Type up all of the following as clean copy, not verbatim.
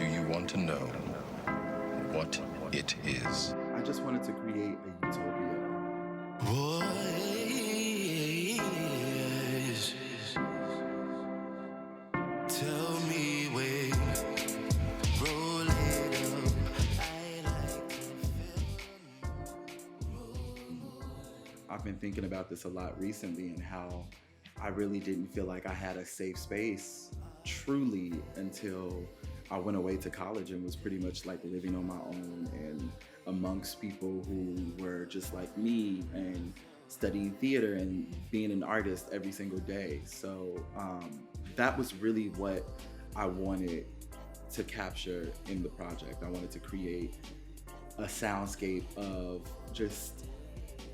Do you want to know what it is? I just wanted to create a utopia. Boys, tell me when, roll it up. I like to feel. I've been thinking about this a lot recently and how I really didn't feel like I had a safe space truly until I went away to college and was pretty much like living on my own and amongst people who were just like me and studying theater and being an artist every single day. So that was really what I wanted to capture in the project. I wanted to create a soundscape of just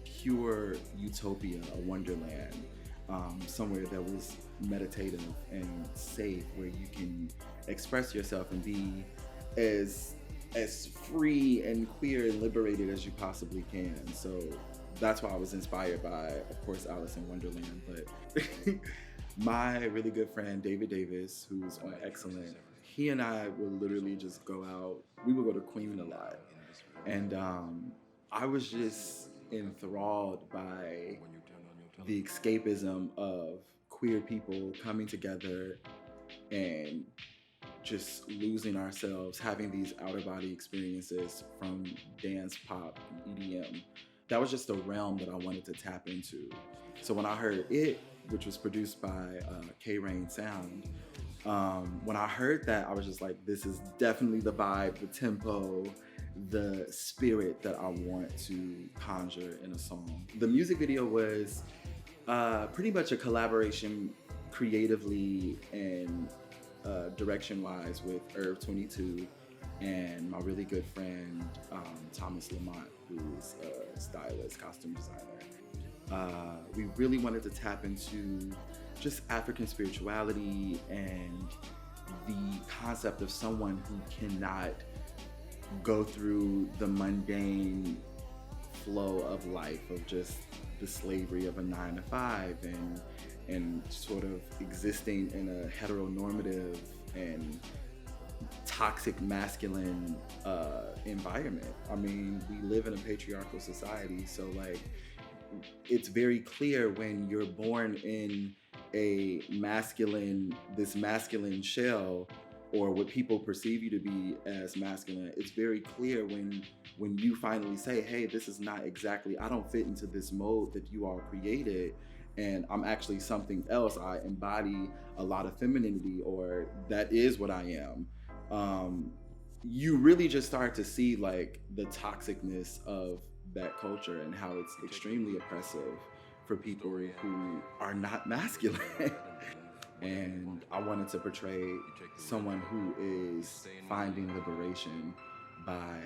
pure utopia, a wonderland, somewhere that was meditative and safe, where you can express yourself and be as free and queer and liberated as you possibly can. So that's why I was inspired by, of course, Alice in Wonderland, but my really good friend David Davis, who's on Excellent, he and I would literally just go out. We would go to Queen a lot, and I was just enthralled by the escapism of queer people coming together and just losing ourselves, having these outer body experiences from dance, pop, and EDM. That was just a realm that I wanted to tap into. So when I heard It, which was produced by K-Rain Sound, when I heard that, I was just like, this is definitely the vibe, the tempo, the spirit that I want to conjure in a song. The music video was pretty much a collaboration creatively and direction-wise with Herb 22 and my really good friend Thomas Lamont, who's a stylist, costume designer. We really wanted to tap into just African spirituality and the concept of someone who cannot go through the mundane flow of life, of just the slavery of a 9-to-5 and sort of existing in a heteronormative and toxic masculine environment. I mean, we live in a patriarchal society, so like it's very clear when you're born in this masculine shell, or what people perceive you to be as masculine. It's very clear when you finally say, hey, this is not exactly, I don't fit into this mold that you all created, and I'm actually something else. I embody a lot of femininity, or that is what I am. You really just start to see like the toxicness of that culture and how it's extremely oppressive for people who are not masculine. And I wanted to portray someone who is finding liberation by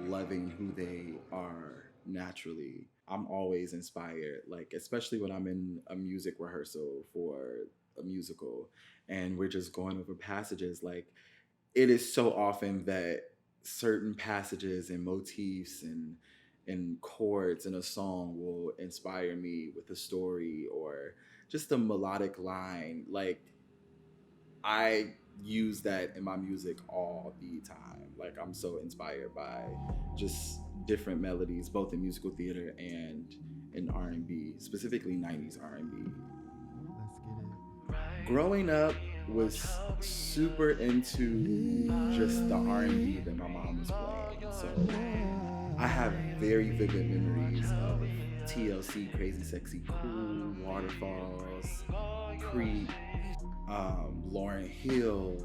loving who they are naturally. I'm always inspired, like especially when I'm in a music rehearsal for a musical and we're just going over passages. Like it is so often that certain passages and motifs and chords in a song will inspire me with a story or just a melodic line. Like I use that in my music all the time. Like I'm so inspired by just different melodies, both in musical theater and in R&B, specifically 90s R&B. Let's get it. Growing up was super into just the R&B that my mom was playing. So I have very vivid memories of TLC, Crazy Sexy Cool, Waterfalls, Creep, Lauryn Hill,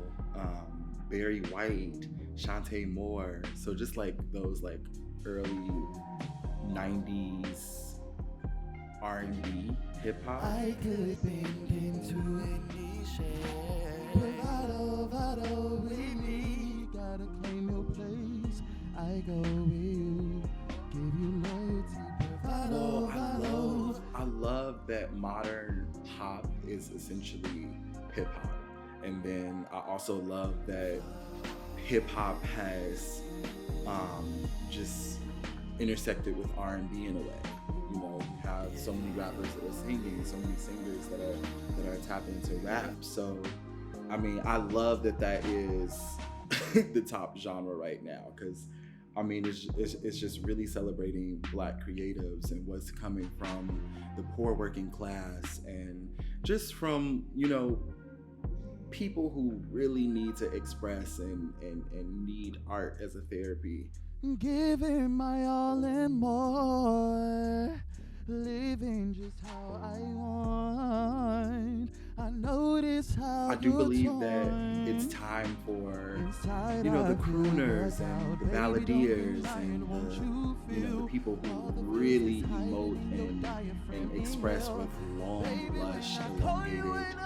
Barry White, Shantae Moore. So just like those like early 90s R&B hip hop. I could bend into any shape. Vital with me. Gotta claim your place. I go with you. Give you loyalty. I love that modern pop is essentially hip hop. And then I also love that hip hop has just intersected with R&B in a way. You know, you have so many rappers that are singing, so many singers that are tapping into rap. So, I mean, I love that is the top genre right now, because I mean, it's just really celebrating Black creatives and what's coming from the poor working class, and just from, you know, people who really need to express and need art as a therapy. Giving my all and more, living just how I want. I notice how I do believe that it's time for, you know, the crooners and the balladeers and the, you know, the people who really emote and express with long, lush, elongated,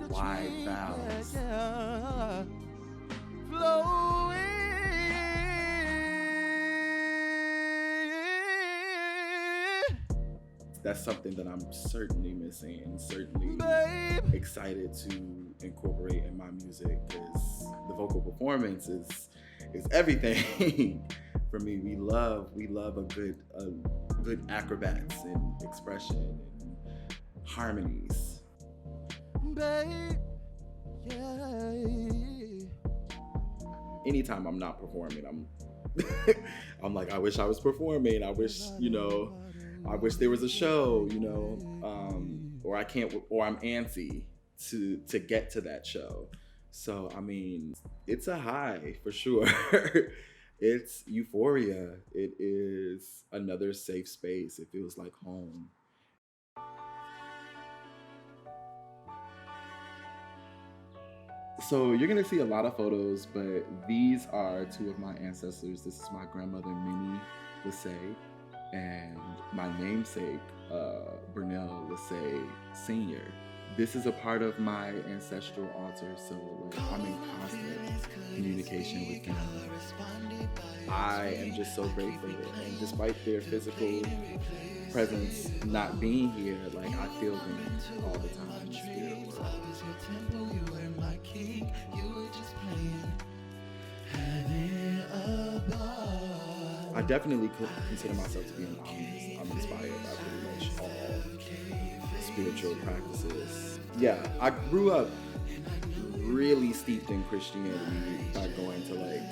wide vowels. That's something that I'm certainly missing and certainly excited to incorporate in my music, because the vocal performance is everything for me. We love a good acrobats and expression and harmonies. Babe, yeah. Anytime I'm not performing, I'm like, I wish I was performing. I wish, you know, I wish there was a show, you know, or I'm antsy to get to that show. So, I mean, it's a high for sure. It's euphoria. It is another safe space. It feels like home. So you're gonna see a lot of photos, but these are two of my ancestors. This is my grandmother, Minnie Lassai, and my namesake, Bernell Lassai Sr. This is a part of my ancestral altar, so like, I'm in constant communication with them. I am just so grateful, and despite their physical presence not being here, like, I feel them all the time in the spirit world. I definitely consider myself to be an optimist. I'm inspired by pretty much all spiritual practices. Yeah, I grew up really steeped in Christianity by going to like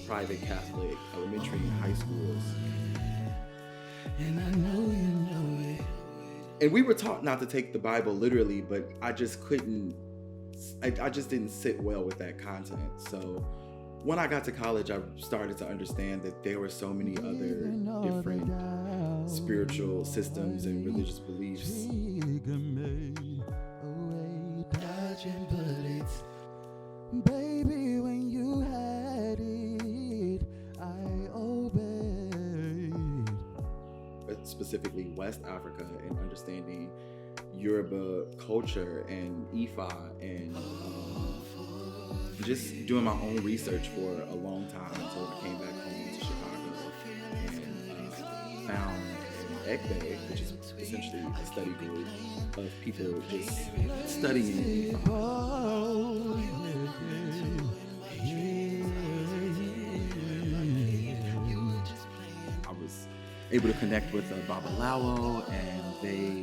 private Catholic elementary and high schools. And I know you know it. And we were taught not to take the Bible literally, but I just couldn't, I just didn't sit well with that content. So when I got to college, I started to understand that there were so many other different spiritual systems and religious beliefs. Baby, when you had it, I obeyed. Specifically West Africa, and understanding Yoruba culture and Ifa, and just doing my own research for a long time until I came back home to Chicago and found Ekbe, which is essentially a study group of people just studying Ifa. I was able to connect with Babalawo, and they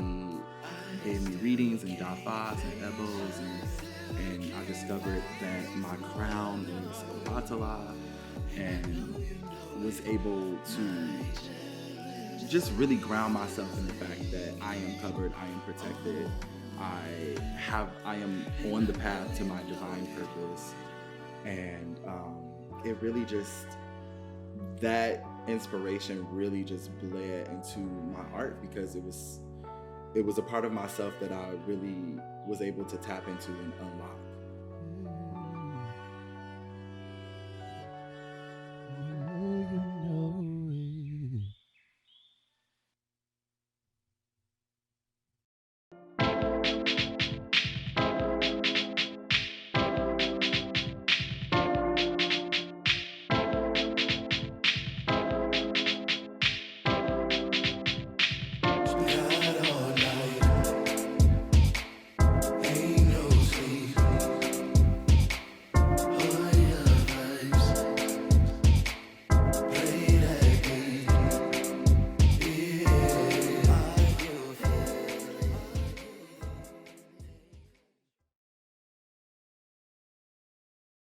gave me readings and dafas and ebos, and I discovered that my crown was Obatala, and was able to just really ground myself in the fact that I am covered, I am protected, I am on the path to my divine purpose. And it really just, that inspiration really just bled into my art, because it was a part of myself that I really was able to tap into and unlock.